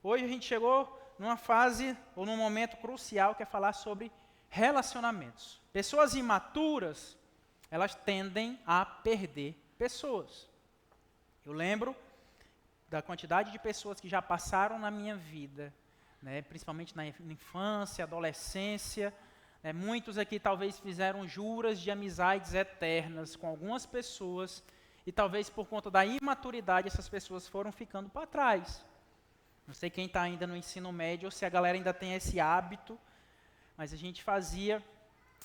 hoje a gente chegou numa fase ou num momento crucial que é falar sobre relacionamentos. Pessoas imaturas, elas tendem a perder pessoas. Eu lembro da quantidade de pessoas que já passaram na minha vida, né, principalmente na infância, adolescência. Muitos aqui talvez fizeram juras de amizades eternas com algumas pessoas e talvez por conta da imaturidade essas pessoas foram ficando para trás. Não sei quem está ainda no ensino médio ou se a galera ainda tem esse hábito, mas a gente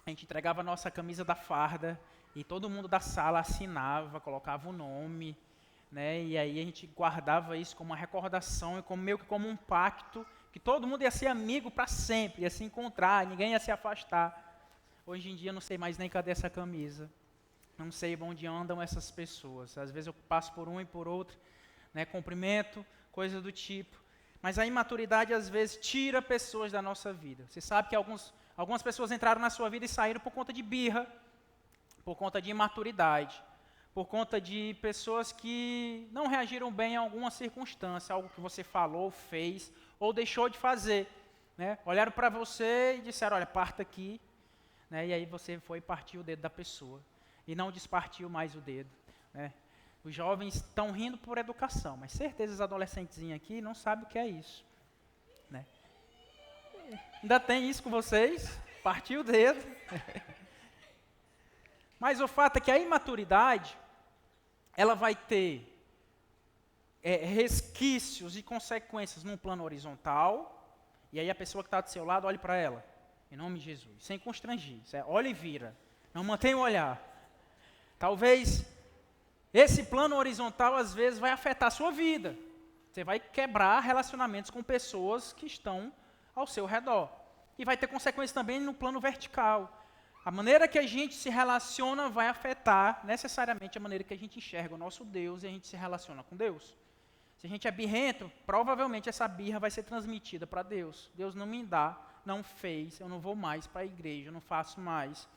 entregava a nossa camisa da farda e todo mundo da sala assinava, colocava o nome, né, e aí a gente guardava isso como uma recordação e meio que como um pacto, que todo mundo ia ser amigo para sempre, ia se encontrar, ninguém ia se afastar. Hoje em dia eu não sei mais nem cadê essa camisa, não sei onde andam essas pessoas. Às vezes eu passo por um e por outro, né, cumprimento, coisa do tipo. Mas a imaturidade às vezes tira pessoas da nossa vida. Você sabe que algumas pessoas entraram na sua vida e saíram por conta de birra, por conta de imaturidade, por conta de pessoas que não reagiram bem a alguma circunstância, algo que você falou, fez ou deixou de fazer, né? Olharam para você e disseram, olha, parta aqui, né? E aí você foi e partiu o dedo da pessoa e não despartiu mais o dedo, né? Os jovens estão rindo por educação, mas certeza os adolescentezinhos aqui não sabem o que é isso, né? Ainda tem isso com vocês? Partiu o dedo. Mas o fato é que a imaturidade, ela vai ter resquícios e consequências num plano horizontal, e aí a pessoa que está do seu lado, olhe para ela, em nome de Jesus, sem constrangir, olha e vira, não mantenha o olhar. Talvez esse plano horizontal, às vezes, vai afetar a sua vida. Você vai quebrar relacionamentos com pessoas que estão ao seu redor. E vai ter consequências também no plano vertical. A maneira que a gente se relaciona vai afetar necessariamente a maneira que a gente enxerga o nosso Deus e a gente se relaciona com Deus. Se a gente é birrento, provavelmente essa birra vai ser transmitida para Deus. Deus não me dá, não fez, eu não vou mais para a igreja, eu não faço mais.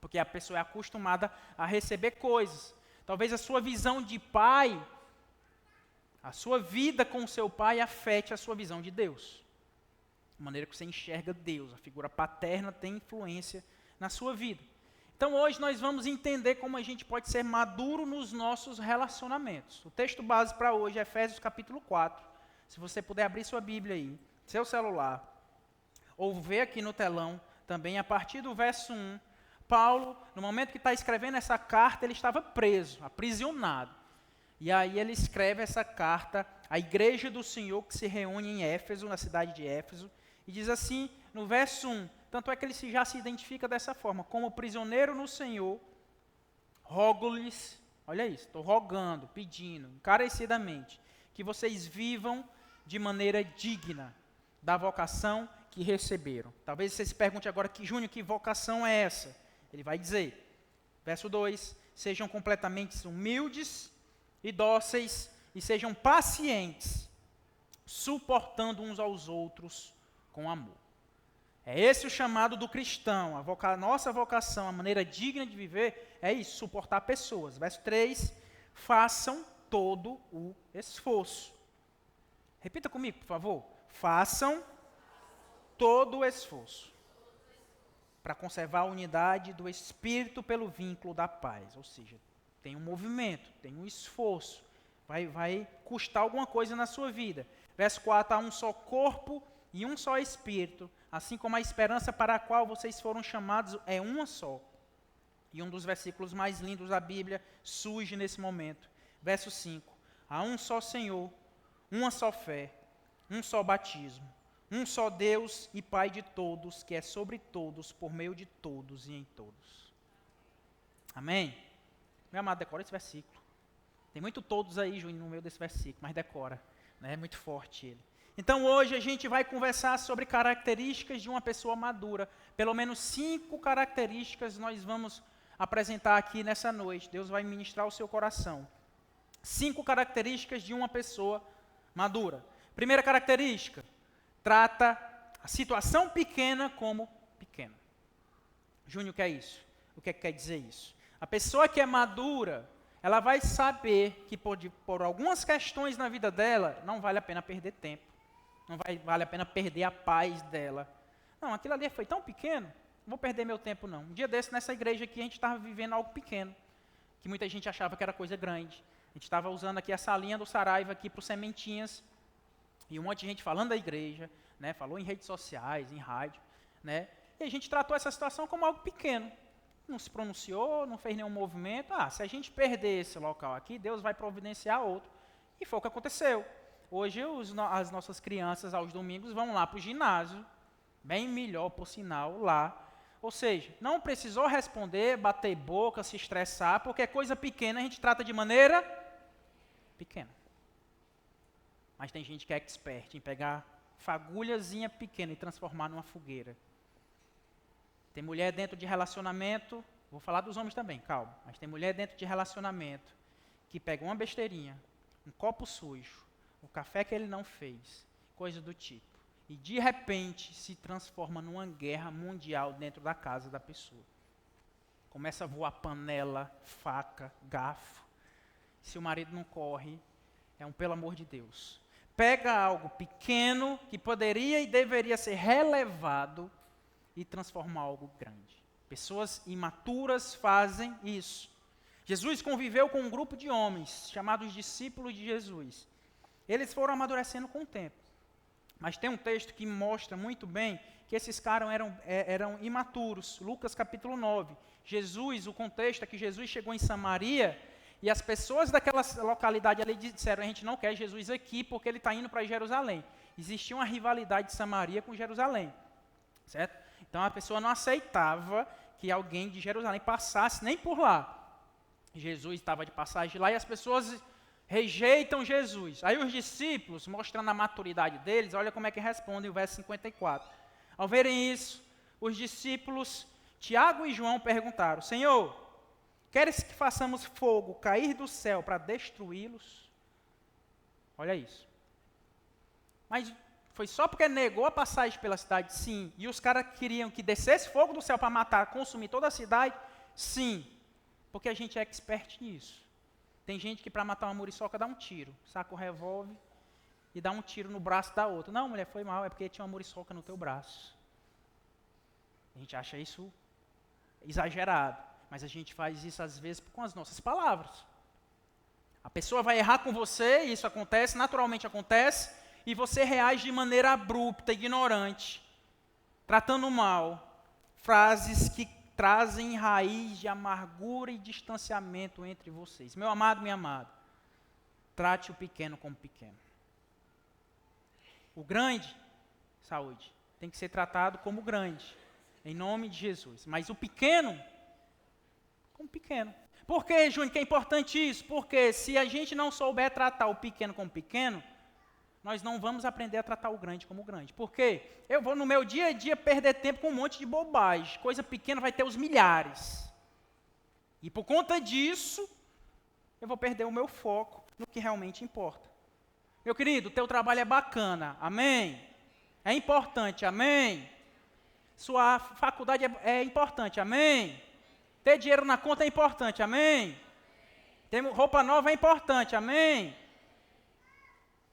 Porque a pessoa é acostumada a receber coisas. Talvez a sua visão de pai, a sua vida com o seu pai afete a sua visão de Deus. A maneira que você enxerga Deus, a figura paterna tem influência na sua vida. Então hoje nós vamos entender como a gente pode ser maduro nos nossos relacionamentos. O texto base para hoje é Efésios capítulo 4. Se você puder abrir sua Bíblia aí, seu celular, ou ver aqui no telão também, a partir do verso 1, Paulo, no momento que está escrevendo essa carta, ele estava preso, aprisionado. E aí ele escreve essa carta à igreja do Senhor que se reúne em Éfeso, na cidade de Éfeso, e diz assim, no verso 1, tanto é que ele já se identifica dessa forma, como prisioneiro no Senhor, rogo-lhes, olha isso, estou rogando, pedindo, encarecidamente, que vocês vivam de maneira digna da vocação que receberam. Talvez você se pergunte agora, Júnior, que vocação é essa? Ele vai dizer, verso 2, sejam completamente humildes e dóceis e sejam pacientes, suportando uns aos outros com amor. É esse o chamado do cristão, a nossa vocação, a maneira digna de viver, é isso, suportar pessoas. Verso 3, façam todo o esforço. Repita comigo, por favor. Façam todo o esforço para conservar a unidade do Espírito pelo vínculo da paz. Ou seja, tem um movimento, tem um esforço, vai custar alguma coisa na sua vida. Verso 4, há um só corpo e um só Espírito, assim como a esperança para a qual vocês foram chamados é uma só. E um dos versículos mais lindos da Bíblia surge nesse momento. Verso 5, há um só Senhor, uma só fé, um só batismo, um só Deus e Pai de todos, que é sobre todos, por meio de todos e em todos. Amém? Meu amado, decora esse versículo. Tem muito todos aí, Júnior, no meio desse versículo, mas decora. Né? É muito forte ele. Então hoje a gente vai conversar sobre características de uma pessoa madura. Pelo menos 5 características nós vamos apresentar aqui nessa noite. Deus vai ministrar o seu coração. 5 características de uma pessoa madura. Primeira característica, trata a situação pequena como pequena. Júnior, o que é isso? O que quer dizer isso? A pessoa que é madura, ela vai saber que por algumas questões na vida dela, não vale a pena perder tempo. Não vale a pena perder a paz dela. Não, aquilo ali foi tão pequeno, não vou perder meu tempo não. Um dia desse, nessa igreja aqui, a gente estava vivendo algo pequeno, que muita gente achava que era coisa grande. A gente estava usando aqui a salinha do Saraiva aqui para os sementinhas, e um monte de gente falando da igreja, né, falou em redes sociais, em rádio, né, e a gente tratou essa situação como algo pequeno. Não se pronunciou, não fez nenhum movimento. Se a gente perder esse local aqui, Deus vai providenciar outro. E foi o que aconteceu. Hoje, as nossas crianças, aos domingos, vão lá para o ginásio, bem melhor, por sinal, lá. Ou seja, não precisou responder, bater boca, se estressar, porque é coisa pequena, a gente trata de maneira pequena. Mas tem gente que é expert em pegar fagulhazinha pequena e transformar numa fogueira. Tem mulher dentro de relacionamento, vou falar dos homens também, calma, mas tem mulher dentro de relacionamento que pega uma besteirinha, um copo sujo, o café que ele não fez, coisa do tipo, e de repente se transforma numa guerra mundial dentro da casa da pessoa. Começa a voar panela, faca, garfo. Se o marido não corre, pelo amor de Deus. Pega algo pequeno que poderia e deveria ser relevado e transforma algo grande. Pessoas imaturas fazem isso. Jesus conviveu com um grupo de homens, chamados discípulos de Jesus. Eles foram amadurecendo com o tempo. Mas tem um texto que mostra muito bem que esses caras eram imaturos. Lucas capítulo 9. O contexto é que Jesus chegou em Samaria e as pessoas daquela localidade ali disseram: a gente não quer Jesus aqui porque ele está indo para Jerusalém. Existia uma rivalidade de Samaria com Jerusalém. Certo? Então a pessoa não aceitava que alguém de Jerusalém passasse nem por lá. Jesus estava de passagem lá e as pessoas rejeitam Jesus. Aí os discípulos, mostrando a maturidade deles, olha como é que respondem o verso 54. Ao verem isso, os discípulos, Tiago e João, perguntaram: Senhor, queres que façamos fogo cair do céu para destruí-los? Olha isso. Mas foi só porque negou a passagem pela cidade? Sim. E os caras queriam que descesse fogo do céu para matar, consumir toda a cidade? Sim. Porque a gente é expert nisso. Tem gente que para matar uma muriçoca dá um tiro, saca o revólver e dá um tiro no braço da outra. Não, mulher, foi mal, é porque tinha uma muriçoca no teu braço. A gente acha isso exagerado, mas a gente faz isso às vezes com as nossas palavras. A pessoa vai errar com você, e isso acontece, naturalmente acontece, e você reage de maneira abrupta, ignorante, tratando mal, frases que trazem raiz de amargura e distanciamento entre vocês. Meu amado, minha amada, trate o pequeno como pequeno. O grande, saúde, tem que ser tratado como grande, em nome de Jesus. Mas o pequeno, como pequeno. Por que, Júnior, que é importante isso? Porque se a gente não souber tratar o pequeno como pequeno, nós não vamos aprender a tratar o grande como grande. Por quê? Eu vou no meu dia a dia perder tempo com um monte de bobagem. Coisa pequena vai ter os milhares. E por conta disso, eu vou perder o meu foco no que realmente importa. Meu querido, o teu trabalho é bacana, amém? É importante, amém? Sua faculdade é importante, amém? Ter dinheiro na conta é importante, amém? Ter roupa nova é importante, amém?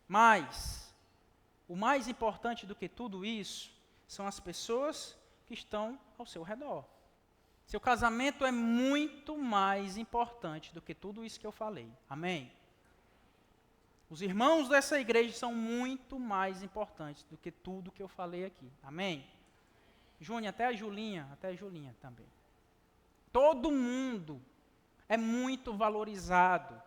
Mas, o mais importante do que tudo isso, são as pessoas que estão ao seu redor. Seu casamento é muito mais importante do que tudo isso que eu falei, amém? Os irmãos dessa igreja são muito mais importantes do que tudo que eu falei aqui, amém? Júnior, até a Julinha também. Todo mundo é muito valorizado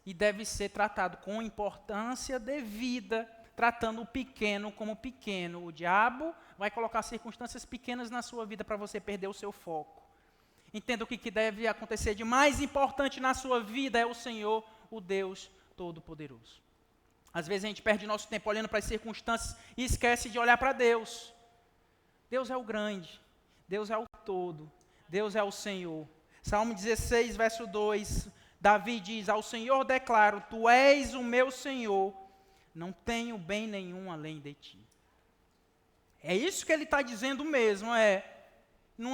e deve ser tratado com importância devida, tratando o pequeno como pequeno. O diabo vai colocar circunstâncias pequenas na sua vida para você perder o seu foco. Entenda o que deve acontecer de mais importante na sua vida é o Senhor, o Deus Todo-Poderoso. Às vezes a gente perde nosso tempo olhando para as circunstâncias e esquece de olhar para Deus. Deus é o grande, Deus é o todo, Deus é o Senhor. Salmo 16, verso 2, Davi diz: ao Senhor declaro, tu és o meu Senhor, não tenho bem nenhum além de ti. É isso que ele está dizendo mesmo,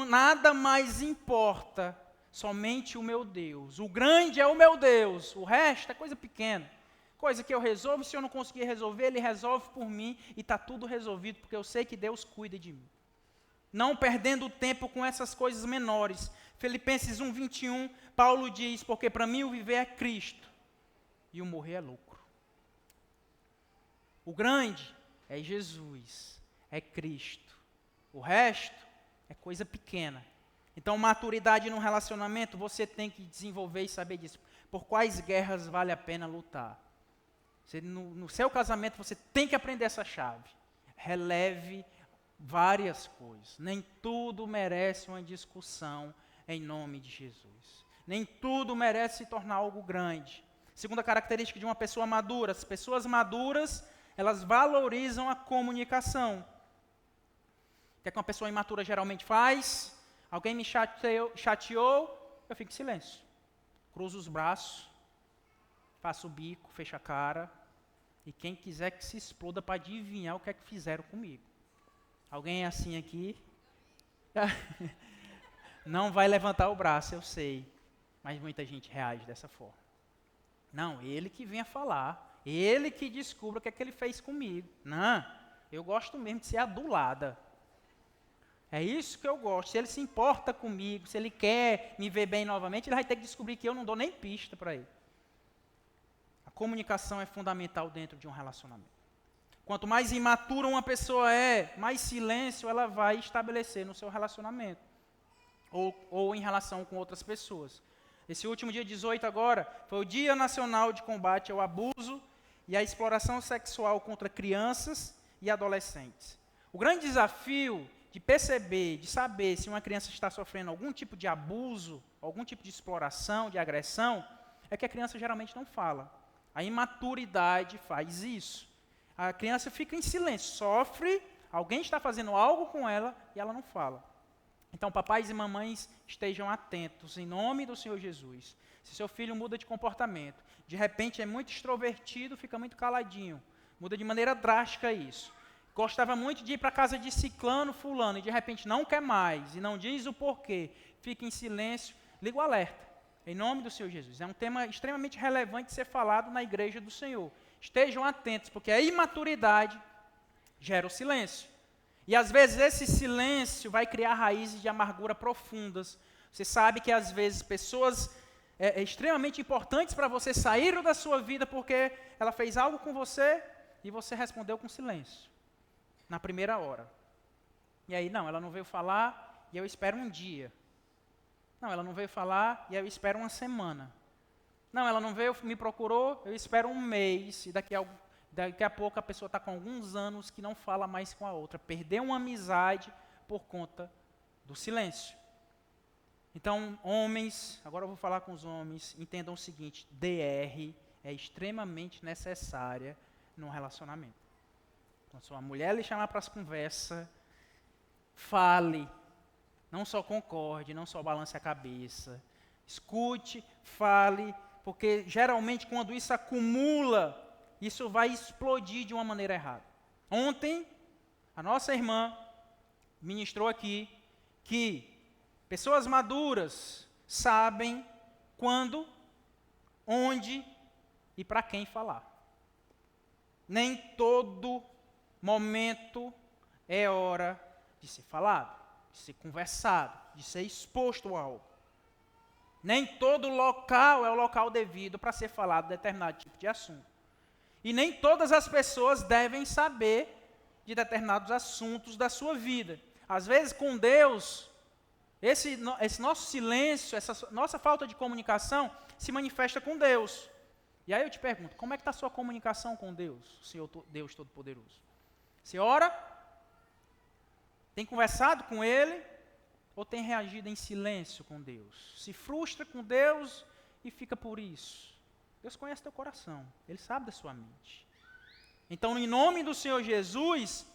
nada mais importa, somente o meu Deus. O grande é o meu Deus, o resto é coisa pequena. Coisa que eu resolvo, se eu não conseguir resolver, Ele resolve por mim e está tudo resolvido, porque eu sei que Deus cuida de mim. Não perdendo tempo com essas coisas menores. Filipenses 1:21, Paulo diz, porque para mim o viver é Cristo e o morrer é lucro. O grande é Jesus, é Cristo. O resto é coisa pequena. Então, maturidade no relacionamento, você tem que desenvolver e saber disso. Por quais guerras vale a pena lutar? No seu casamento, você tem que aprender essa chave. Releve várias coisas. Nem tudo merece uma discussão em nome de Jesus. Nem tudo merece se tornar algo grande. Segunda característica de uma pessoa madura. As pessoas maduras, elas valorizam a comunicação. O que é que uma pessoa imatura geralmente faz? Alguém me chateou, eu fico em silêncio. Cruzo os braços, faço o bico, fecho a cara. E quem quiser que se exploda para adivinhar o que é que fizeram comigo. Alguém é assim aqui? Não vai levantar o braço, eu sei. Mas muita gente reage dessa forma. Não, ele que venha falar. Ele que descubra o que é que ele fez comigo. Não, eu gosto mesmo de ser adulada. É isso que eu gosto. Se ele se importa comigo, se ele quer me ver bem novamente, ele vai ter que descobrir que eu não dou nem pista para ele. A comunicação é fundamental dentro de um relacionamento. Quanto mais imatura uma pessoa é, mais silêncio ela vai estabelecer no seu relacionamento. Ou em relação com outras pessoas. Esse último dia 18 agora, foi o Dia Nacional de Combate ao Abuso e à Exploração Sexual contra Crianças e Adolescentes. O grande desafio de perceber, de saber se uma criança está sofrendo algum tipo de abuso, algum tipo de exploração, de agressão, é que a criança geralmente não fala. A imaturidade faz isso. A criança fica em silêncio, sofre, alguém está fazendo algo com ela e ela não fala. Então, papais e mamães, estejam atentos, em nome do Senhor Jesus. Se seu filho muda de comportamento, de repente é muito extrovertido, fica muito caladinho, muda de maneira drástica isso. Gostava muito de ir para a casa de ciclano, fulano, e de repente não quer mais, e não diz o porquê, fica em silêncio, liga o alerta, em nome do Senhor Jesus. É um tema extremamente relevante de ser falado na igreja do Senhor. Estejam atentos, porque a imaturidade gera o silêncio. E às vezes esse silêncio vai criar raízes de amargura profundas. Você sabe que às vezes pessoas extremamente importantes para você saíram da sua vida porque ela fez algo com você e você respondeu com silêncio. Na primeira hora. E aí, não, ela não veio falar e eu espero um dia. Não, ela não veio falar e eu espero uma semana. Não, ela não veio, me procurou, eu espero um mês. E daqui a pouco a pessoa está com alguns anos que não fala mais com a outra. Perdeu uma amizade por conta do silêncio. Então, homens, agora eu vou falar com os homens, entendam o seguinte, DR é extremamente necessária num relacionamento. Quando sua mulher lhe chamar para as conversas, fale, não só concorde, não só balance a cabeça. Escute, fale, porque geralmente quando isso acumula, isso vai explodir de uma maneira errada. Ontem, a nossa irmã ministrou aqui que pessoas maduras sabem quando, onde e para quem falar. Nem todo momento é hora de ser falado, de ser conversado, de ser exposto a algo. Nem todo local é o local devido para ser falado determinado tipo de assunto. E nem todas as pessoas devem saber de determinados assuntos da sua vida. Às vezes, com Deus, esse nosso silêncio, essa nossa falta de comunicação se manifesta com Deus. E aí eu te pergunto, como é que está a sua comunicação com Deus, Senhor Deus Todo-Poderoso? Você ora? Tem conversado com Ele? Ou tem reagido em silêncio com Deus? Se frustra com Deus e fica por isso. Deus conhece teu coração, Ele sabe da sua mente. Então, em nome do Senhor Jesus,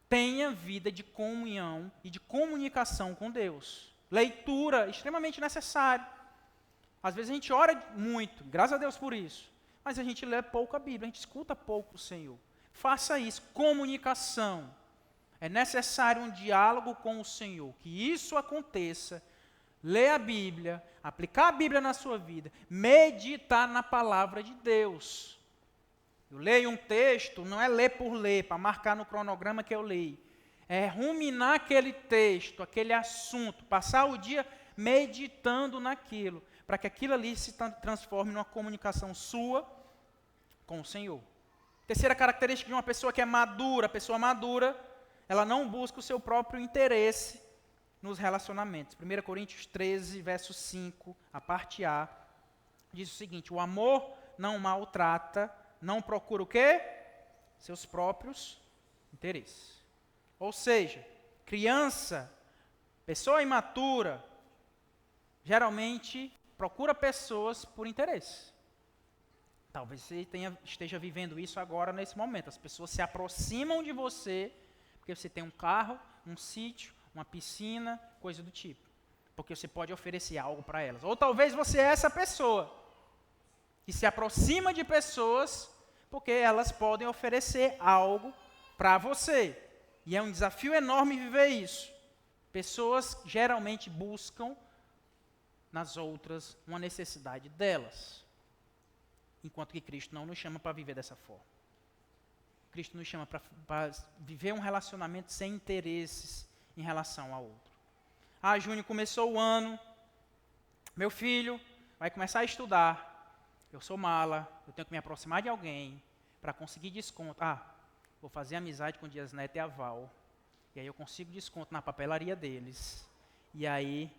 tenha vida de comunhão e de comunicação com Deus. Leitura, extremamente necessário. Às vezes a gente ora muito, graças a Deus por isso, mas a gente lê pouco a Bíblia, a gente escuta pouco o Senhor. Faça isso, comunicação. É necessário um diálogo com o Senhor, que isso aconteça. Ler a Bíblia, aplicar a Bíblia na sua vida, meditar na palavra de Deus. Eu leio um texto, não é ler por ler, para marcar no cronograma que eu leio. É ruminar aquele texto, aquele assunto, passar o dia meditando naquilo, para que aquilo ali se transforme numa comunicação sua com o Senhor. Terceira característica de uma pessoa que é madura, a pessoa madura, ela não busca o seu próprio interesse nos relacionamentos. 1 Coríntios 13, verso 5, a parte A, diz o seguinte: o amor não maltrata, não procura o quê? Seus próprios interesses. Ou seja, criança, pessoa imatura, geralmente procura pessoas por interesse. Talvez você esteja vivendo isso agora, nesse momento. As pessoas se aproximam de você porque você tem um carro, um sítio, uma piscina, coisa do tipo. Porque você pode oferecer algo para elas. Ou talvez você é essa pessoa que se aproxima de pessoas porque elas podem oferecer algo para você. E é um desafio enorme viver isso. Pessoas geralmente buscam nas outras uma necessidade delas. Enquanto que Cristo não nos chama para viver dessa forma. Cristo nos chama para viver um relacionamento sem interesses em relação ao outro. Ah, Júnior, começou o ano, meu filho vai começar a estudar, eu sou mala, eu tenho que me aproximar de alguém para conseguir desconto. Ah, vou fazer amizade com o Dias Neto e a Val, e aí eu consigo desconto na papelaria deles, e aí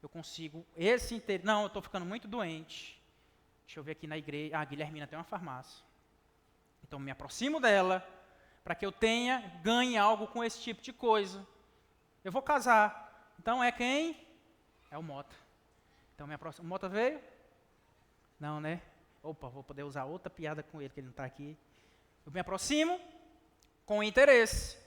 eu consigo esse interesse. Não, eu estou ficando muito doente, deixa eu ver aqui na igreja, a Guilhermina tem uma farmácia. Então, me aproximo dela para que eu ganhe algo com esse tipo de coisa. Eu vou casar. Então, é quem? É o Mota. Então, me aproximo. O Mota veio? Não, né? Opa, vou poder usar outra piada com ele, que ele não está aqui. Eu me aproximo com interesse.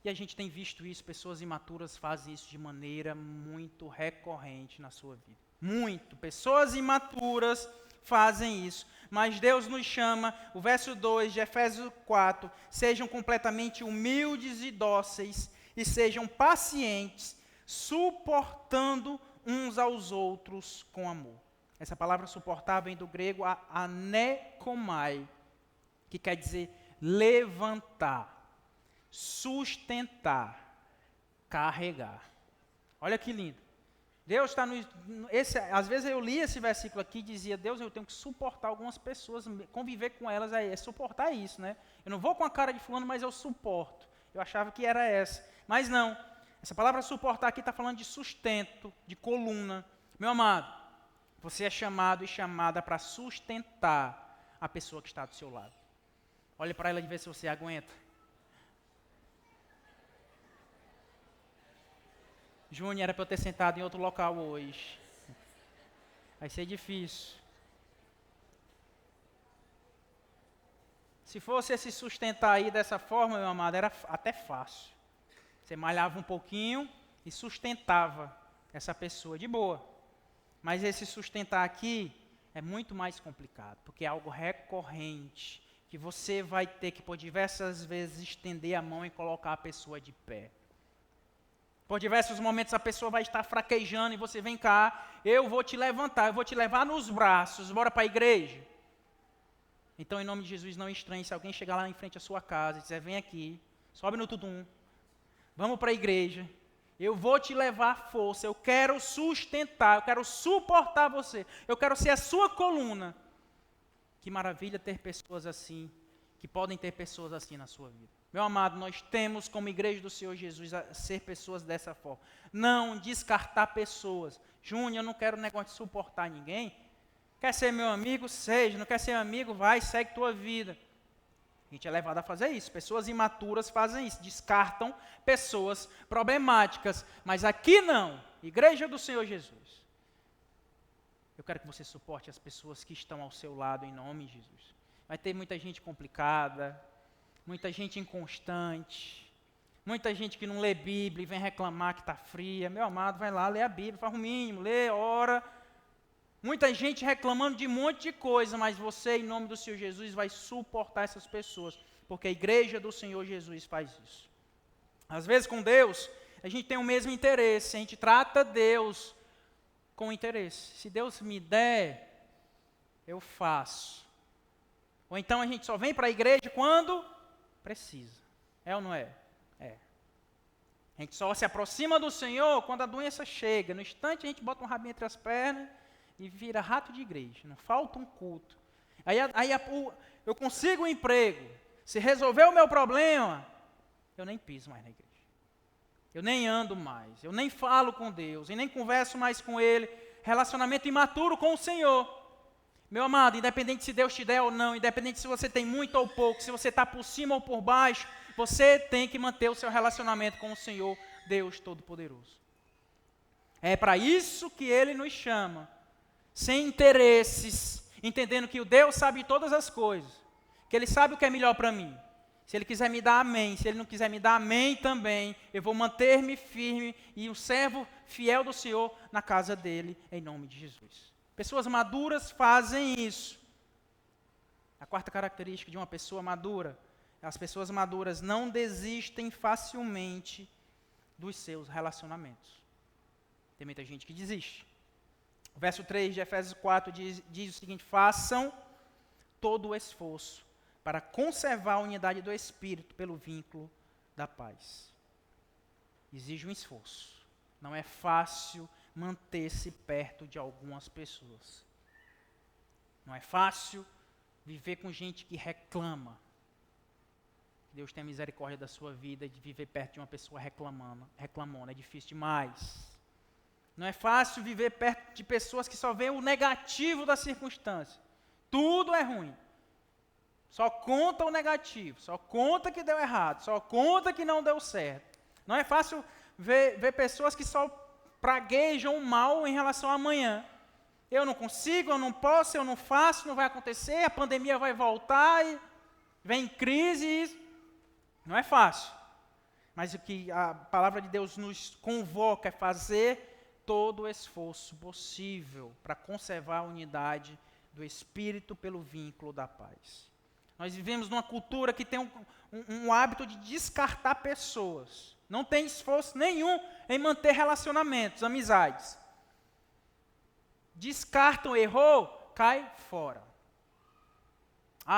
E a gente tem visto isso, pessoas imaturas fazem isso de maneira muito recorrente na sua vida. Muito. Pessoas imaturas fazem isso. Mas Deus nos chama, o verso 2 de Efésios 4, sejam completamente humildes e dóceis, e sejam pacientes, suportando uns aos outros com amor. Essa palavra suportar vem do grego anekomai, que quer dizer levantar, sustentar, carregar. Olha que lindo. Deus está às vezes eu li esse versículo aqui e dizia, Deus, eu tenho que suportar algumas pessoas, conviver com elas, é suportar isso, né? Eu não vou com a cara de fulano, mas eu suporto. Eu achava que era essa, mas não. Essa palavra suportar aqui está falando de sustento, de coluna. Meu amado, você é chamado e chamada para sustentar a pessoa que está do seu lado. Olhe para ela e vê se você aguenta. Júnior, era para eu ter sentado em outro local hoje. Vai ser difícil. Se fosse se sustentar aí dessa forma, meu amado, era até fácil. Você malhava um pouquinho e sustentava essa pessoa de boa. Mas esse sustentar aqui é muito mais complicado, porque é algo recorrente, que você vai ter que, por diversas vezes, estender a mão e colocar a pessoa de pé. Por diversos momentos a pessoa vai estar fraquejando e você vem cá, eu vou te levantar, eu vou te levar nos braços, bora para a igreja. Então, em nome de Jesus, não estranhe se alguém chegar lá em frente à sua casa e dizer, vem aqui, sobe no tudum, vamos para a igreja, eu vou te levar força, eu quero sustentar, eu quero suportar você, eu quero ser a sua coluna. Que maravilha ter pessoas assim, que podem ter pessoas assim na sua vida. Meu amado, nós temos como igreja do Senhor Jesus a ser pessoas dessa forma. Não descartar pessoas. Júnior, eu não quero negócio de suportar ninguém. Quer ser meu amigo? Seja. Não quer ser meu amigo? Vai, segue tua vida. A gente é levado a fazer isso. Pessoas imaturas fazem isso. Descartam pessoas problemáticas. Mas aqui não. Igreja do Senhor Jesus. Eu quero que você suporte as pessoas que estão ao seu lado em nome de Jesus. Vai ter muita gente complicada. Muita gente inconstante, muita gente que não lê Bíblia e vem reclamar que está fria. Meu amado, vai lá, lê a Bíblia, faz o mínimo, lê, ora. Muita gente reclamando de um monte de coisa, mas você, em nome do Senhor Jesus, vai suportar essas pessoas, porque a igreja do Senhor Jesus faz isso. Às vezes com Deus, a gente tem o mesmo interesse, a gente trata Deus com interesse. Se Deus me der, eu faço. Ou então a gente só vem para a igreja quando precisa. É ou não é? É. A gente só se aproxima do Senhor quando a doença chega. No instante a gente bota um rabinho entre as pernas e vira rato de igreja. Não falta um culto. Eu consigo um emprego. Se resolver o meu problema, eu nem piso mais na igreja. Eu nem ando mais. Eu nem falo com Deus. E nem converso mais com Ele. Relacionamento imaturo com o Senhor. Meu amado, independente se Deus te der ou não, independente se você tem muito ou pouco, se você está por cima ou por baixo, você tem que manter o seu relacionamento com o Senhor, Deus Todo-Poderoso. É para isso que Ele nos chama, sem interesses, entendendo que o Deus sabe todas as coisas, que Ele sabe o que é melhor para mim. Se Ele quiser me dar amém, se Ele não quiser me dar amém também, eu vou manter-me firme e um servo fiel do Senhor na casa dEle, em nome de Jesus. Pessoas maduras fazem isso. A quarta característica de uma pessoa madura, as pessoas maduras não desistem facilmente dos seus relacionamentos. Tem muita gente que desiste. O verso 3 de Efésios 4 diz o seguinte: façam todo o esforço para conservar a unidade do Espírito pelo vínculo da paz. Exige um esforço. Não é fácil manter-se perto de algumas pessoas. Não é fácil viver com gente que reclama. Deus tenha misericórdia da sua vida de viver perto de uma pessoa reclamona. É difícil demais. Não é fácil viver perto de pessoas que só veem o negativo da circunstância. Tudo é ruim. Só conta o negativo, só conta que deu errado, só conta que não deu certo. Não é fácil ver pessoas que só praguejam o mal em relação a amanhã. Eu não consigo, eu não posso, eu não faço, não vai acontecer, a pandemia vai voltar, e vem crise. Não é fácil. Mas o que a palavra de Deus nos convoca é fazer todo o esforço possível para conservar a unidade do Espírito pelo vínculo da paz. Nós vivemos numa cultura que tem um hábito de descartar pessoas. Não tem esforço nenhum em manter relacionamentos, amizades. Descartam, errou, cai fora.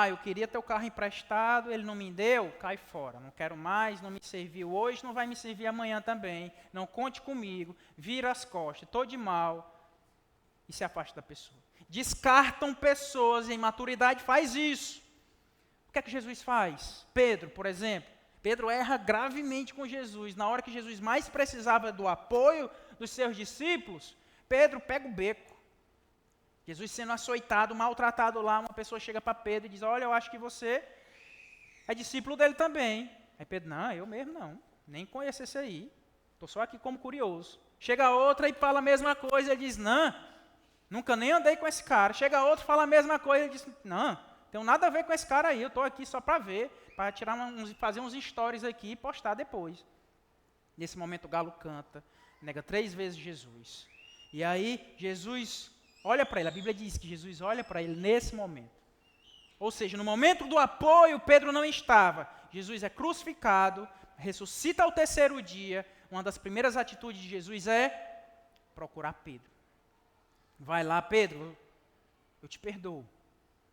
Eu queria ter o carro emprestado, ele não me deu, cai fora. Não quero mais, não me serviu hoje, não vai me servir amanhã também. Não conte comigo, vira as costas, estou de mal. E se afasta da pessoa. Descartam pessoas, e a imaturidade faz isso. O que é que Jesus faz? Pedro, por exemplo. Pedro erra gravemente com Jesus. Na hora que Jesus mais precisava do apoio dos seus discípulos, Pedro pega o beco. Jesus sendo açoitado, maltratado lá, uma pessoa chega para Pedro e diz: olha, eu acho que você é discípulo dele também. Aí Pedro: não, eu mesmo não, nem conheço esse aí, estou só aqui como curioso. Chega outra e fala a mesma coisa, ele diz: não, nunca nem andei com esse cara. Chega outro, fala a mesma coisa, ele diz: não, tenho nada a ver com esse cara aí, eu estou aqui só para ver, para fazer uns stories aqui e postar depois. Nesse momento o galo canta, nega 3 vezes Jesus. E aí Jesus olha para ele, a Bíblia diz que Jesus olha para ele nesse momento. Ou seja, no momento do apoio, Pedro não estava. Jesus é crucificado, ressuscita ao 3º dia. Uma das primeiras atitudes de Jesus é procurar Pedro. Vai lá, Pedro, eu te perdoo.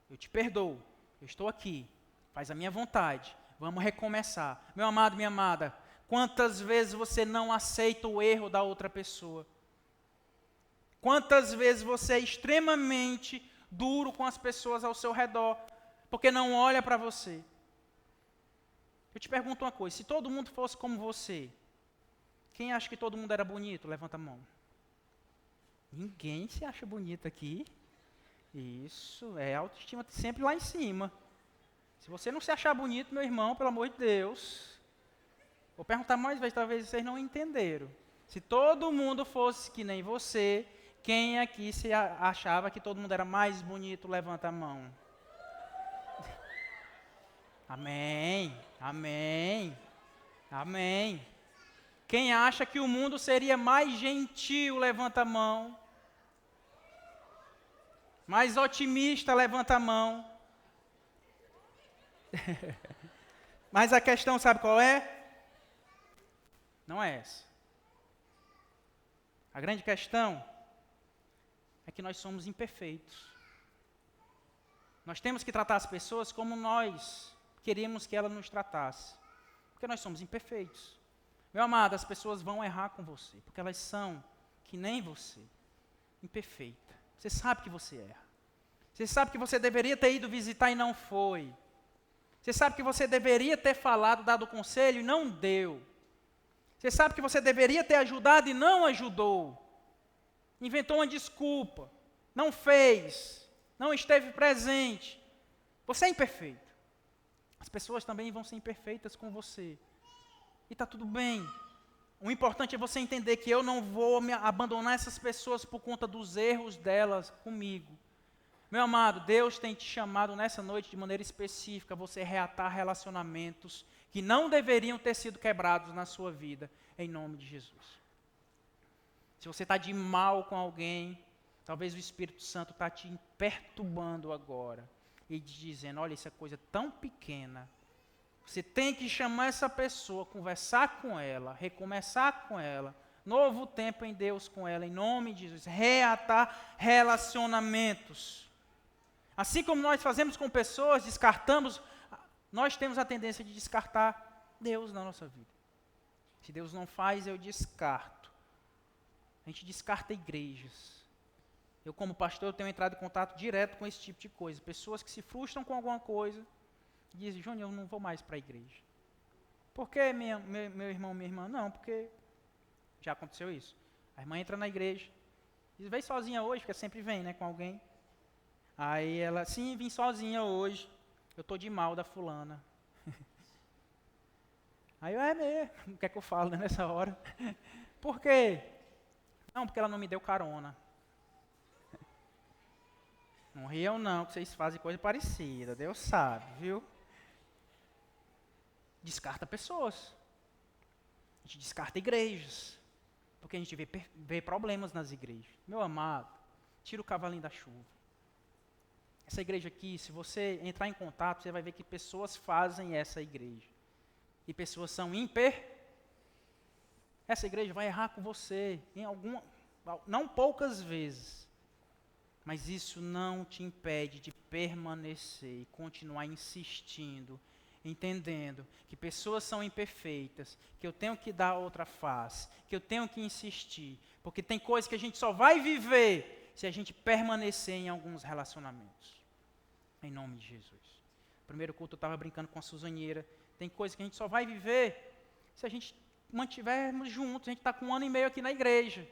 Eu te perdoo. Eu estou aqui. Faz a minha vontade. Vamos recomeçar. Meu amado, minha amada, quantas vezes você não aceita o erro da outra pessoa? Quantas vezes você é extremamente duro com as pessoas ao seu redor, porque não olha para você? Eu te pergunto uma coisa: se todo mundo fosse como você, quem acha que todo mundo era bonito? Levanta a mão. Ninguém se acha bonito aqui. Isso, é autoestima sempre lá em cima. Se você não se achar bonito, meu irmão, pelo amor de Deus, vou perguntar mais vezes, talvez vocês não entenderam. Se todo mundo fosse que nem você, quem aqui se achava que todo mundo era mais bonito, levanta a mão. Amém, amém, amém. Quem acha que o mundo seria mais gentil, levanta a mão. Mais otimista, levanta a mão. Mas a questão, sabe qual é? Não é essa. A grande questão é que nós somos imperfeitos. Nós temos que tratar as pessoas como nós queríamos que ela nos tratasse. Porque nós somos imperfeitos. Meu amado, as pessoas vão errar com você, porque elas são que nem você, imperfeita. Você sabe que você erra. Você sabe que você deveria ter ido visitar e não foi. Você sabe que você deveria ter falado, dado conselho e não deu. Você sabe que você deveria ter ajudado e não ajudou. Inventou uma desculpa, não fez, não esteve presente. Você é imperfeito. As pessoas também vão ser imperfeitas com você. E está tudo bem. O importante é você entender que eu não vou abandonar essas pessoas por conta dos erros delas comigo. Meu amado, Deus tem te chamado nessa noite de maneira específica a você reatar relacionamentos que não deveriam ter sido quebrados na sua vida, em nome de Jesus. Se você está de mal com alguém, talvez o Espírito Santo está te perturbando agora e te dizendo, olha, isso é coisa tão pequena. Você tem que chamar essa pessoa, conversar com ela, recomeçar com ela, novo tempo em Deus com ela, em nome de Jesus, reatar relacionamentos. Assim como nós fazemos com pessoas, descartamos, nós temos a tendência de descartar Deus na nossa vida. Se Deus não faz, eu descarto. A gente descarta igrejas. Eu, como pastor, eu tenho entrado em contato direto com esse tipo de coisa. Pessoas que se frustram com alguma coisa e dizem, Júnior, eu não vou mais para a igreja. Por que, meu irmão, minha irmã? Não, porque já aconteceu isso. A irmã entra na igreja, diz, vem sozinha hoje, porque sempre vem, né, com alguém. Aí ela, sim, vim sozinha hoje, eu estou de mal da fulana. Aí eu, é mesmo, o que é que eu falo nessa hora? Por quê? Não, porque ela não me deu carona. Não riam não, que vocês fazem coisa parecida, Deus sabe, viu? Descarta pessoas. A gente descarta igrejas. Porque a gente vê problemas nas igrejas. Meu amado, tira o cavalinho da chuva. Essa igreja aqui, se você entrar em contato, você vai ver que pessoas fazem essa igreja. E pessoas são Essa igreja vai errar com você, não poucas vezes. Mas isso não te impede de permanecer e continuar insistindo, entendendo que pessoas são imperfeitas, que eu tenho que dar outra face, que eu tenho que insistir. Porque tem coisas que a gente só vai viver se a gente permanecer em alguns relacionamentos. Em nome de Jesus. No primeiro culto eu estava brincando com a Suzaneira. Tem coisas que a gente só vai viver se a gente mantivermos juntos. A gente está com 1 ano e meio aqui na igreja.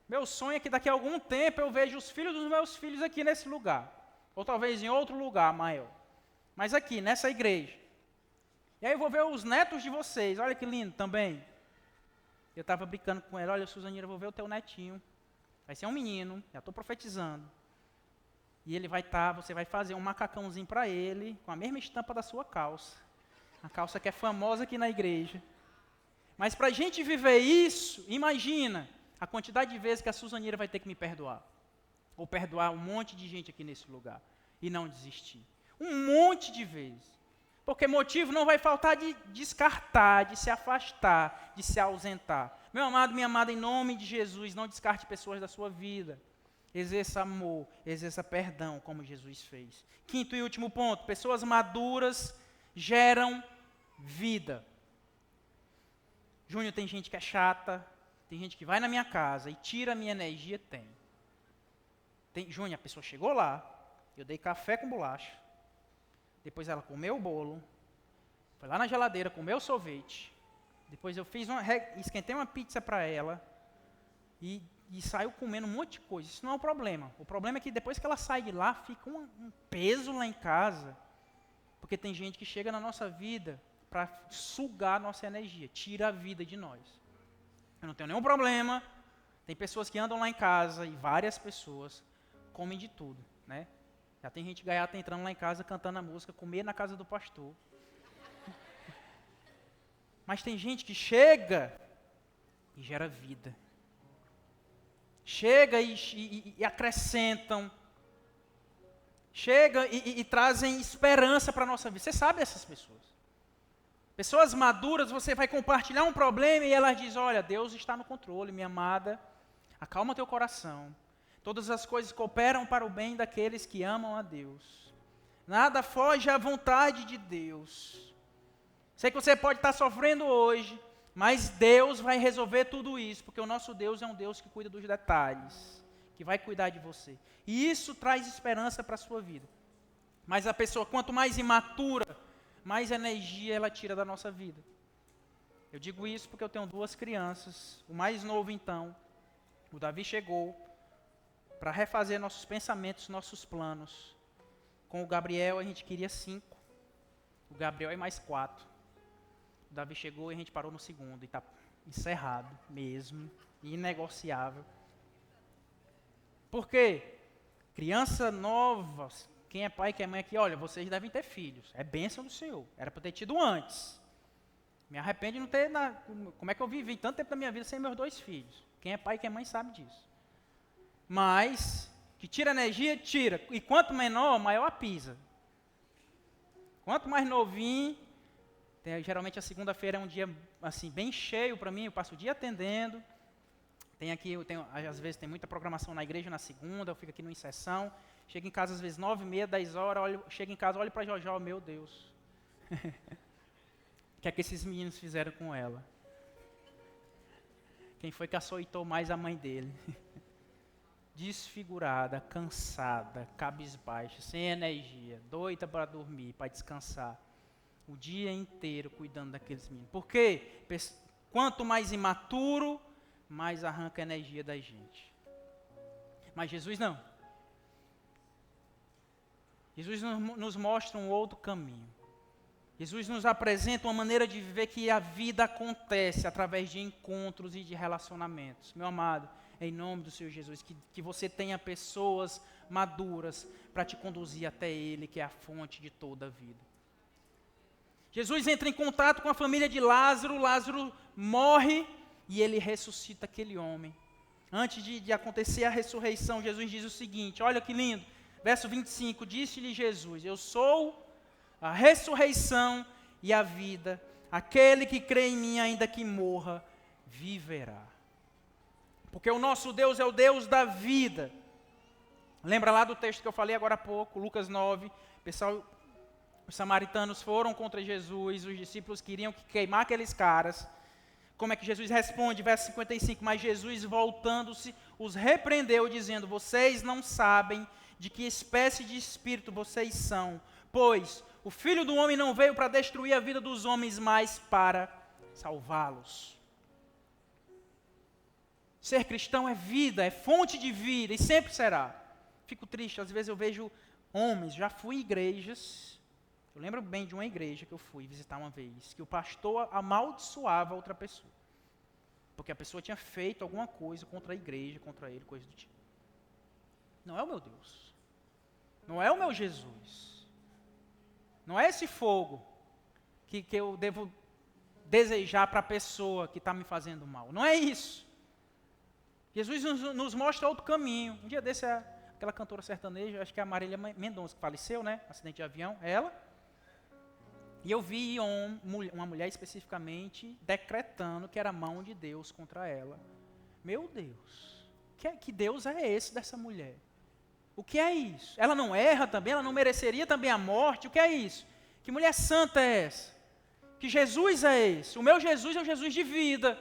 Meu sonho é que daqui a algum tempo eu veja os filhos dos meus filhos aqui nesse lugar. Ou talvez em outro lugar maior. Mas aqui, nessa igreja. E aí eu vou ver os netos de vocês. Olha que lindo também. Eu estava brincando com ela. Olha, Suzaneira, eu vou ver o teu netinho. Vai ser um menino, já estou profetizando. E ele você vai fazer um macacãozinho para ele, com a mesma estampa da sua calça. A calça que é famosa aqui na igreja. Mas para a gente viver isso, imagina a quantidade de vezes que a Suzaneira vai ter que me perdoar. Ou perdoar um monte de gente aqui nesse lugar. E não desistir. Um monte de vezes. Porque motivo não vai faltar de descartar, de se afastar, de se ausentar. Meu amado, minha amada, em nome de Jesus, não descarte pessoas da sua vida. Exerça amor, exerça perdão, como Jesus fez. Quinto e último ponto, pessoas maduras geram vida. Júnior, tem gente que é chata, tem gente que vai na minha casa e tira a minha energia, Júnior, a pessoa chegou lá, eu dei café com bolacha, depois ela comeu o bolo, foi lá na geladeira, comeu o sorvete, depois eu esquentei uma pizza para ela e saiu comendo um monte de coisa. Isso não é o problema. O problema é que depois que ela sai de lá, fica um peso lá em casa, porque tem gente que chega na nossa vida para sugar a nossa energia, tira a vida de nós. Eu não tenho nenhum problema. Tem pessoas que andam lá em casa e várias pessoas comem de tudo, né? Já tem gente gaiata entrando lá em casa cantando a música, comer na casa do pastor. Mas tem gente que chega e gera vida. Chega e acrescentam. Chega e trazem esperança para a nossa vida. Você sabe dessas pessoas. Pessoas maduras, você vai compartilhar um problema e elas dizem, olha, Deus está no controle, minha amada. Acalma teu coração. Todas as coisas cooperam para o bem daqueles que amam a Deus. Nada foge à vontade de Deus. Sei que você pode estar sofrendo hoje, mas Deus vai resolver tudo isso, porque o nosso Deus é um Deus que cuida dos detalhes, que vai cuidar de você. E isso traz esperança para a sua vida. Mas a pessoa, quanto mais imatura, mais energia ela tira da nossa vida. Eu digo isso porque eu tenho 2 crianças. O mais novo, então, o Davi chegou para refazer nossos pensamentos, nossos planos. Com o Gabriel, a gente queria 5. O Gabriel é mais 4. O Davi chegou e a gente parou no segundo. E está encerrado mesmo, inegociável. Por quê? Criança nova, quem é pai, quem é mãe aqui, olha, vocês devem ter filhos. É bênção do Senhor. Era para ter tido antes. Me arrependo de não ter... Como é que eu vivi tanto tempo da minha vida sem meus 2 filhos? Quem é pai, quem é mãe sabe disso. Mas, que tira energia, tira. E quanto menor, maior a pisa. Quanto mais novinho, geralmente a segunda-feira é um dia assim, bem cheio para mim, eu passo o dia atendendo. Às vezes tem muita programação na igreja na segunda, eu fico aqui no Inserção. Chego em casa às vezes 9h30, 10 horas, chego em casa, olho para Jojó, meu Deus. O que é que esses meninos fizeram com ela? Quem foi que açoitou mais a mãe dele? Desfigurada, cansada, cabisbaixa, sem energia, doida para dormir, para descansar. O dia inteiro cuidando daqueles meninos. Por quê? Quanto mais imaturo, mais arranca a energia da gente. Mas Jesus não. Jesus nos mostra um outro caminho. Jesus nos apresenta uma maneira de viver que a vida acontece através de encontros e de relacionamentos. Meu amado, em nome do Senhor Jesus, que você tenha pessoas maduras para te conduzir até Ele, que é a fonte de toda a vida. Jesus entra em contato com a família de Lázaro, Lázaro morre e Ele ressuscita aquele homem. Antes de acontecer a ressurreição, Jesus diz o seguinte, olha que lindo, verso 25, disse-lhe Jesus, eu sou a ressurreição e a vida, aquele que crê em mim, ainda que morra, viverá. Porque o nosso Deus é o Deus da vida. Lembra lá do texto que eu falei agora há pouco, Lucas 9, os samaritanos foram contra Jesus, os discípulos queriam queimar aqueles caras. Como é que Jesus responde? Verso 55, mas Jesus voltando-se, os repreendeu, dizendo, vocês não sabem de que espécie de espírito vocês são, pois o Filho do Homem não veio para destruir a vida dos homens, mas para salvá-los. Ser cristão é vida, é fonte de vida e sempre será. Fico triste, às vezes eu vejo homens, já fui em igrejas, eu lembro bem de uma igreja que eu fui visitar uma vez, que o pastor amaldiçoava outra pessoa, porque a pessoa tinha feito alguma coisa contra a igreja, contra ele, coisa do tipo. Não é o meu Deus, não é o meu Jesus. Não é esse fogo que eu devo desejar para a pessoa que está me fazendo mal. Não é isso. Jesus nos mostra outro caminho. Um dia desse, aquela cantora sertaneja, acho que é a Marília Mendonça, que faleceu, né? Acidente de avião, ela. E eu vi uma mulher especificamente decretando que era a mão de Deus contra ela. Meu Deus, que Deus é esse dessa mulher? O que é isso? Ela não erra também? Ela não mereceria também a morte? O que é isso? Que mulher santa é essa? Que Jesus é esse? O meu Jesus é o Jesus de vida.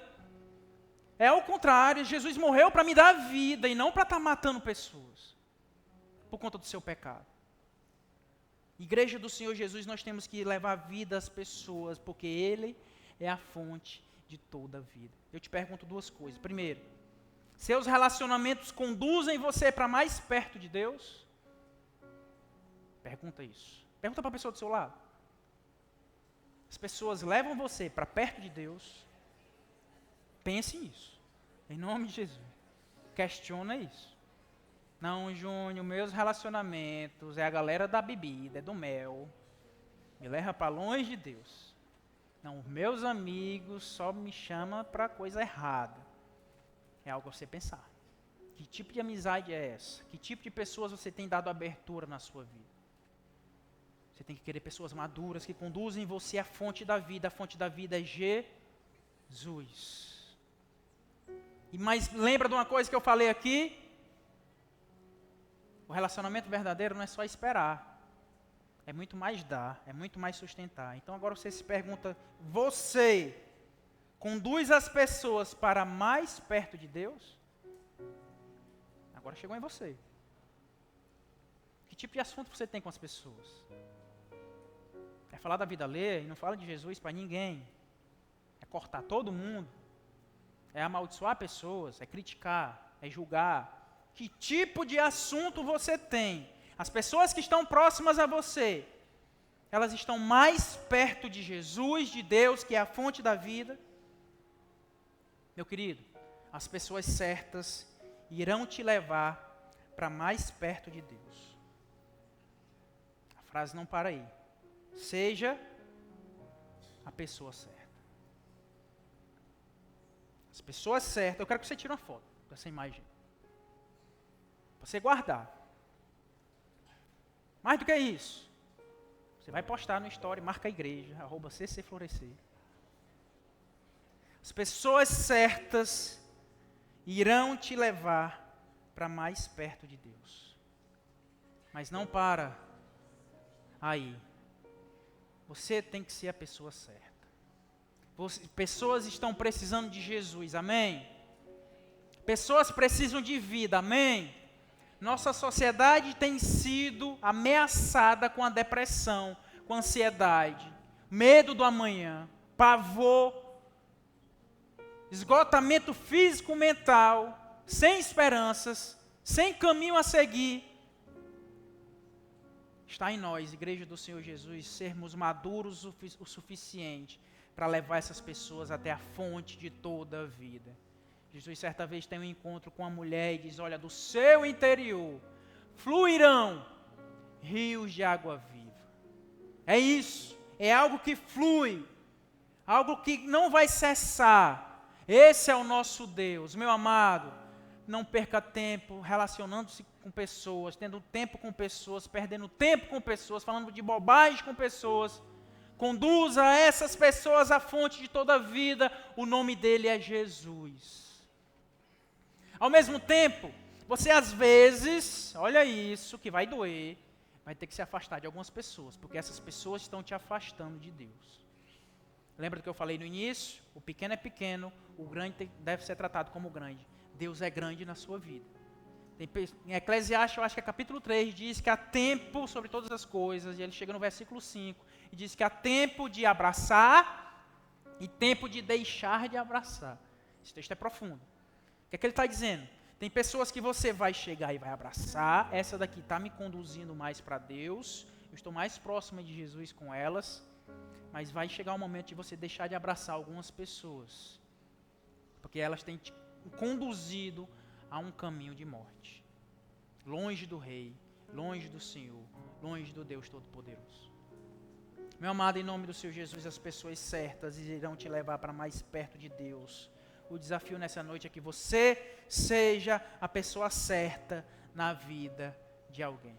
É ao contrário, Jesus morreu para me dar vida e não para estar matando pessoas por conta do seu pecado. Igreja do Senhor Jesus, nós temos que levar vida às pessoas, porque Ele é a fonte de toda a vida. Eu te pergunto 2 coisas. Primeiro, seus relacionamentos conduzem você para mais perto de Deus? Pergunta isso. Pergunta para a pessoa do seu lado. As pessoas levam você para perto de Deus? Pense nisso. Em nome de Jesus. Questiona isso. Não, Júnior, meus relacionamentos é a galera da bebida, é do mel. Me leva para longe de Deus. Não, meus amigos só me chamam para coisa errada. É algo a você pensar. Que tipo de amizade é essa? Que tipo de pessoas você tem dado abertura na sua vida? Você tem que querer pessoas maduras que conduzem você à fonte da vida. A fonte da vida é Jesus. Mas lembra de uma coisa que eu falei aqui? O relacionamento verdadeiro não é só esperar. é muito mais dar, é muito mais sustentar. Então agora você se pergunta, você conduz as pessoas para mais perto de Deus? Agora chegou em você. Que tipo de assunto você tem com as pessoas? É falar da vida alheia e não fala de Jesus para ninguém. É cortar todo mundo. É amaldiçoar pessoas, é criticar, é julgar. Que tipo de assunto você tem? As pessoas que estão próximas a você, elas estão mais perto de Jesus, de Deus, que é a fonte da vida? Meu querido, as pessoas certas irão te levar para mais perto de Deus. A frase não para aí. Seja a pessoa certa. As pessoas certas, eu quero que você tire uma foto dessa imagem. Para você guardar. Mais do que isso, você vai postar no story, marca a igreja, @ccflorescer. As pessoas certas irão te levar para mais perto de Deus. Mas não para aí. Você tem que ser a pessoa certa. Pessoas estão precisando de Jesus, amém? Pessoas precisam de vida, amém? Nossa sociedade tem sido ameaçada com a depressão, com a ansiedade, medo do amanhã, pavor, esgotamento físico, mental, sem esperanças, sem caminho a seguir. Está em nós, Igreja do Senhor Jesus, sermos maduros o suficiente para levar essas pessoas até a fonte de toda a vida. Jesus certa vez tem um encontro com uma mulher e diz, olha, do seu interior fluirão rios de água viva. É isso, é algo que flui, algo que não vai cessar. Esse é o nosso Deus, meu amado. Não perca tempo relacionando-se com pessoas, tendo tempo com pessoas, perdendo tempo com pessoas, falando de bobagem com pessoas. Conduza essas pessoas à fonte de toda a vida. O nome dele é Jesus. Ao mesmo tempo, você às vezes, olha isso, que vai doer, vai ter que se afastar de algumas pessoas, porque essas pessoas estão te afastando de Deus. Lembra do que eu falei no início? O pequeno é pequeno, o grande deve ser tratado como grande. Deus é grande na sua vida. Em Eclesiastes, eu acho que é capítulo 3, diz que há tempo sobre todas as coisas, e ele chega no versículo 5, e diz que há tempo de abraçar e tempo de deixar de abraçar. Esse texto é profundo. O que é que ele está dizendo? Tem pessoas que você vai chegar e vai abraçar, essa daqui está me conduzindo mais para Deus, eu estou mais próxima de Jesus com elas, mas vai chegar um momento de você deixar de abraçar algumas pessoas, porque elas têm te conduzido a um caminho de morte, longe do Rei, longe do Senhor, longe do Deus Todo-Poderoso. Meu amado, em nome do Senhor Jesus, as pessoas certas irão te levar para mais perto de Deus. O desafio nessa noite é que você seja a pessoa certa na vida de alguém.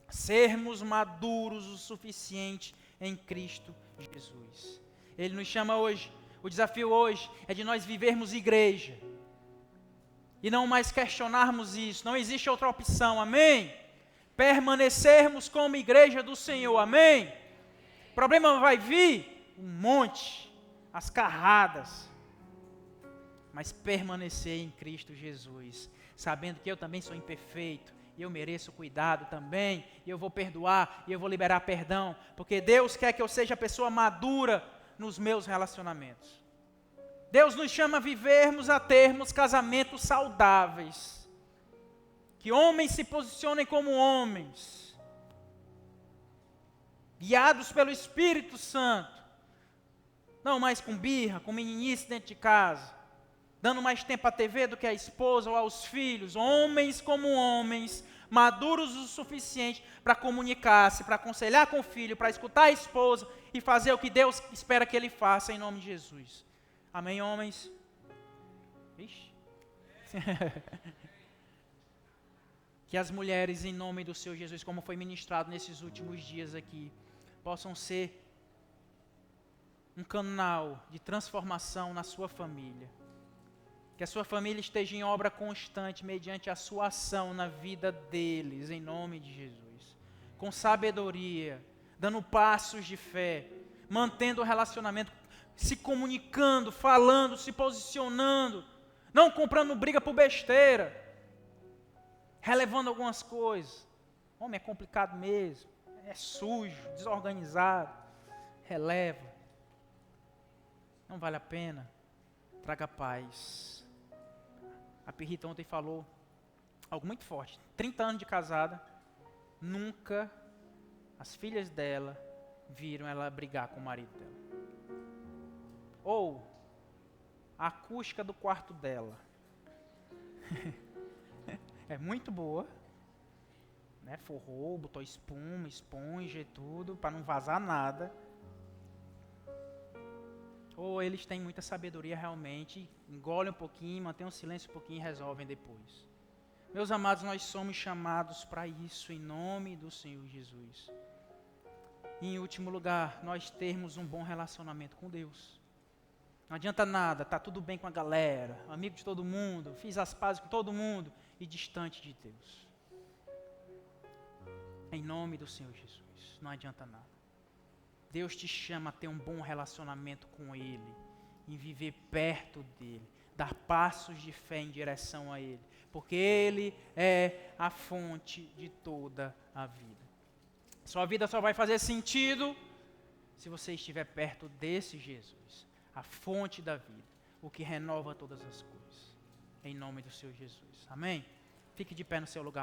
Sermos maduros o suficiente em Cristo Jesus. Ele nos chama hoje, o desafio hoje é de nós vivermos igreja. E não mais questionarmos isso, não existe outra opção, amém? Permanecermos como igreja do Senhor, amém? O problema vai vir, um monte, as carradas, mas permanecer em Cristo Jesus, sabendo que eu também sou imperfeito, e eu mereço cuidado também, e eu vou perdoar, e eu vou liberar perdão, porque Deus quer que eu seja pessoa madura nos meus relacionamentos. Deus nos chama a vivermos, a termos casamentos saudáveis, que homens se posicionem como homens, guiados pelo Espírito Santo, não mais com birra, com meninice dentro de casa, dando mais tempo à TV do que à esposa ou aos filhos, homens como homens, maduros o suficiente para comunicar-se, para aconselhar com o filho, para escutar a esposa e fazer o que Deus espera que ele faça em nome de Jesus. Amém, homens? Ixi. Que as mulheres, em nome do Senhor Jesus, como foi ministrado nesses últimos dias aqui, possam ser um canal de transformação na sua família. Que a sua família esteja em obra constante, mediante a sua ação na vida deles, em nome de Jesus. com sabedoria, dando passos de fé, mantendo o relacionamento, se comunicando, falando, se posicionando, não comprando briga por besteira, relevando algumas coisas. Homem, é complicado mesmo, é sujo, desorganizado, releva. Não vale a pena, traga paz. A Pirrita ontem falou algo muito forte. 30 anos de casada, nunca as filhas dela viram ela brigar com o marido dela. Ou a acústica do quarto dela é muito boa, né? Forrou, botou espuma, esponja e tudo, para não vazar nada. Ou eles têm muita sabedoria realmente, engolem um pouquinho, mantêm um silêncio um pouquinho e resolvem depois. Meus amados, nós somos chamados para isso em nome do Senhor Jesus. E em último lugar, nós termos um bom relacionamento com Deus. Não adianta nada, tá tudo bem com a galera, amigo de todo mundo, fiz as pazes com todo mundo e distante de Deus. Em nome do Senhor Jesus, não adianta nada. Deus te chama a ter um bom relacionamento com Ele, em viver perto dEle, dar passos de fé em direção a Ele, porque Ele é a fonte de toda a vida. Sua vida só vai fazer sentido se você estiver perto desse Jesus, a fonte da vida, o que renova todas as coisas. Em nome do Senhor Jesus. Amém? Fique de pé no seu lugar.